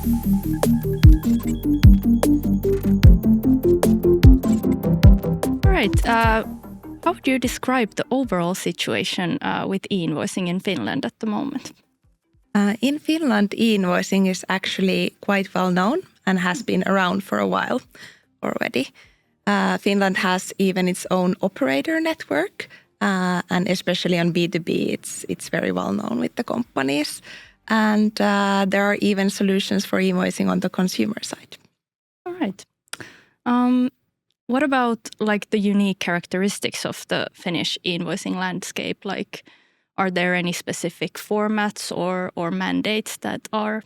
All right. How would you describe the overall situation with e-invoicing in Finland at the moment? In Finland, e-invoicing is actually quite well known and has been around for a while already. Finland has even its own operator network, and especially on B2B, it's very well known with the companies. And there are even solutions for e-invoicing on the consumer side. All right. What about like the unique characteristics of the Finnish e-invoicing landscape? Like, are there any specific formats or mandates that are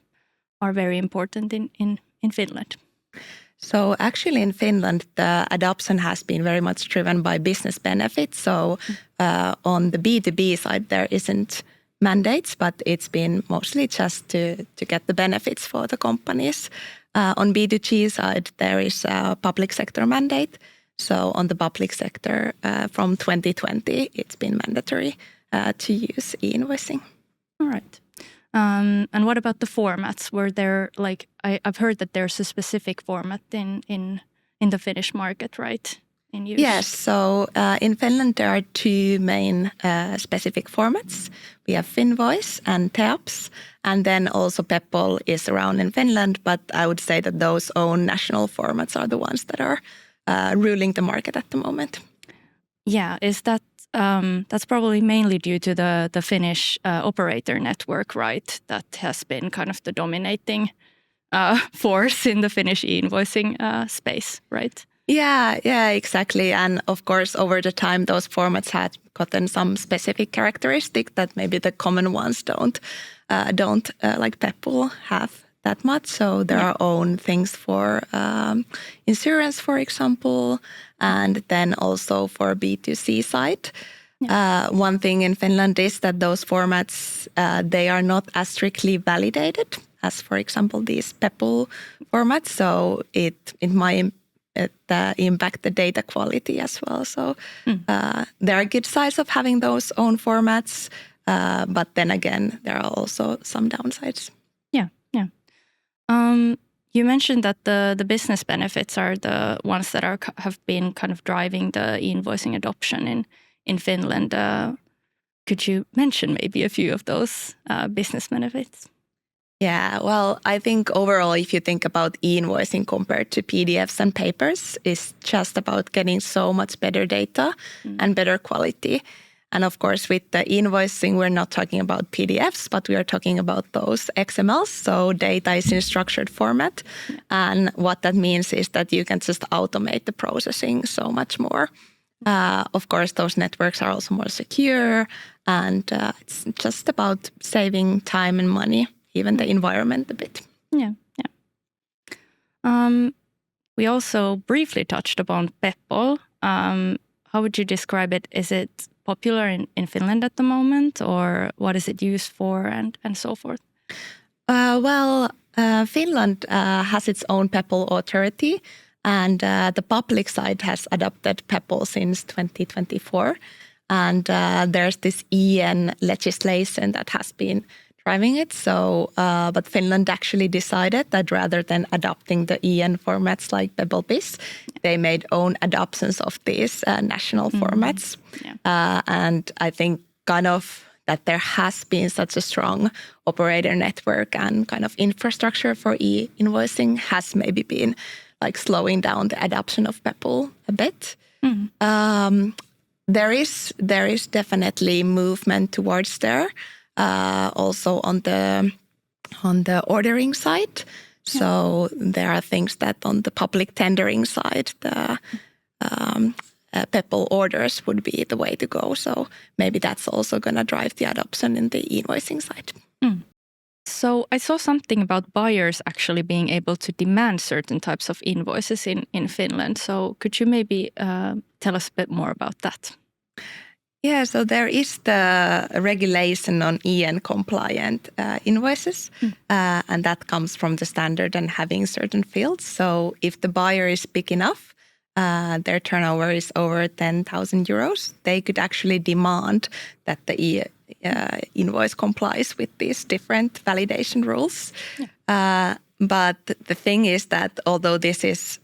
very important in Finland? So actually in Finland, the adoption has been very much driven by business benefits. So on the B2B side, there isn't mandates, but it's been mostly just to get the benefits for the companies. On B2G side, there is a public sector mandate. So on the public sector, from 2020, it's been mandatory to use e-invoicing. All right. And what about the formats? Were there like I've heard that there's a specific format in the Finnish market, right? In use? Yes. So in Finland, there are two main specific formats. We have Finvoice and TEAPPS, and then also Peppol is around in Finland. But I would say that those own national formats are the ones that are ruling the market at the moment. Yeah. Is that that's probably mainly due to the Finnish operator network, right? That has been kind of the dominating force in the Finnish e-invoicing space, right? Yeah, exactly. And of course, over the time, those formats had gotten some specific characteristic that maybe the common ones don't like Peppol have that much. So there are own things for insurance, for example, and then also for B2C side. One thing in Finland is that those formats, they are not as strictly validated as, for example, these Peppol formats. So it might impact the data quality as well. So there are good sides of having those own formats, but then again, there are also some downsides. Yeah. You mentioned that the business benefits are the ones that have been kind of driving the e-invoicing adoption in Finland. Could you mention maybe a few of those business benefits? Yeah, well, I think overall, if you think about e-invoicing compared to PDFs and papers, it's just about getting so much better data and better quality. And of course, with the invoicing, we're not talking about PDFs, but we are talking about those XMLs. So data is in structured format. And what that means is that you can just automate the processing so much more. Of course, those networks are also more secure. And it's just about saving time and money, even the environment a bit. Yeah. We also briefly touched upon Peppol. How would you describe it? Is it popular in Finland at the moment, or what is it used for, and so forth? Finland has its own Peppol authority, and the public side has adopted Peppol since 2024. And there's this EN legislation that has been driving it. So, but Finland actually decided that rather than adopting the EN formats like Peppol-BIS, they made own adoptions of these national formats. And I think kind of that there has been such a strong operator network and kind of infrastructure for e-invoicing has maybe been like slowing down the adoption of Peppol a bit. There is definitely movement towards there. Also on the ordering side. So there are things that on the public tendering side, the Peppol orders would be the way to go. So maybe that's also going to drive the adoption in the e-invoicing side. So I saw something about buyers actually being able to demand certain types of invoices in Finland. So could you maybe tell us a bit more about that? Yeah, so there is the regulation on EN compliant invoices, and that comes from the standard and having certain fields. So if the buyer is big enough, their turnover is over 10,000 euros, they could actually demand that the invoice complies with these different validation rules. But the thing is that although this is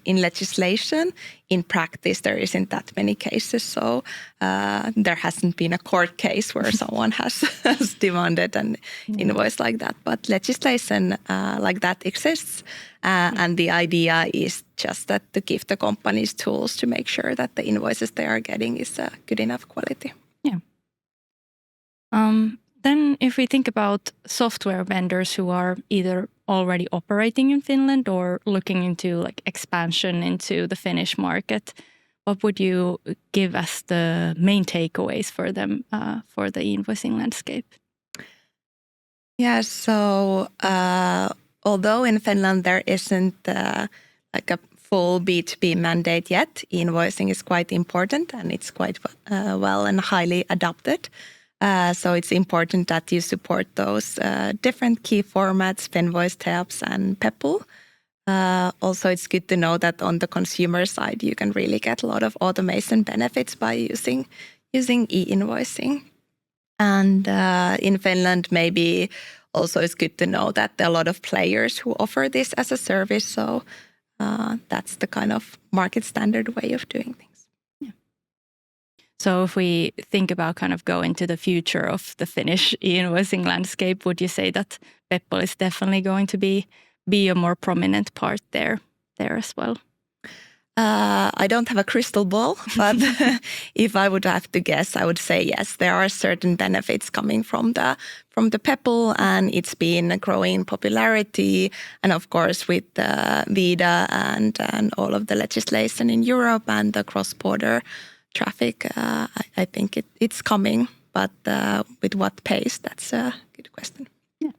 in legislation, in practice there isn't that many cases. So there hasn't been a court case where someone has demanded an invoice like that. But legislation like that exists. And the idea is just that to give the companies tools to make sure that the invoices they are getting is good enough quality. Yeah. Then if we think about software vendors who are either already operating in Finland or looking into like expansion into the Finnish market, what would you give as the main takeaways for them for the e-invoicing landscape? Yeah, so although in Finland there isn't like a full B2B mandate yet, e-invoicing is quite important and it's quite well and highly adopted. So it's important that you support those different key formats, Finvoice, TEAPPS and Peppol. Also, it's good to know that on the consumer side, you can really get a lot of automation benefits by using e-invoicing. And in Finland, maybe also it's good to know that there are a lot of players who offer this as a service. So that's the kind of market standard way of doing things. So if we think about kind of going to the future of the Finnish e-invoicing landscape, would you say that Peppol is definitely going to be a more prominent part there as well? I don't have a crystal ball, but if I would have to guess, I would say yes. There are certain benefits coming from the Peppol, and it's been growing popularity. And of course, with VIDA and all of the legislation in Europe and the cross-border traffic, I think it's coming. But with what pace? That's a good question. Yeah.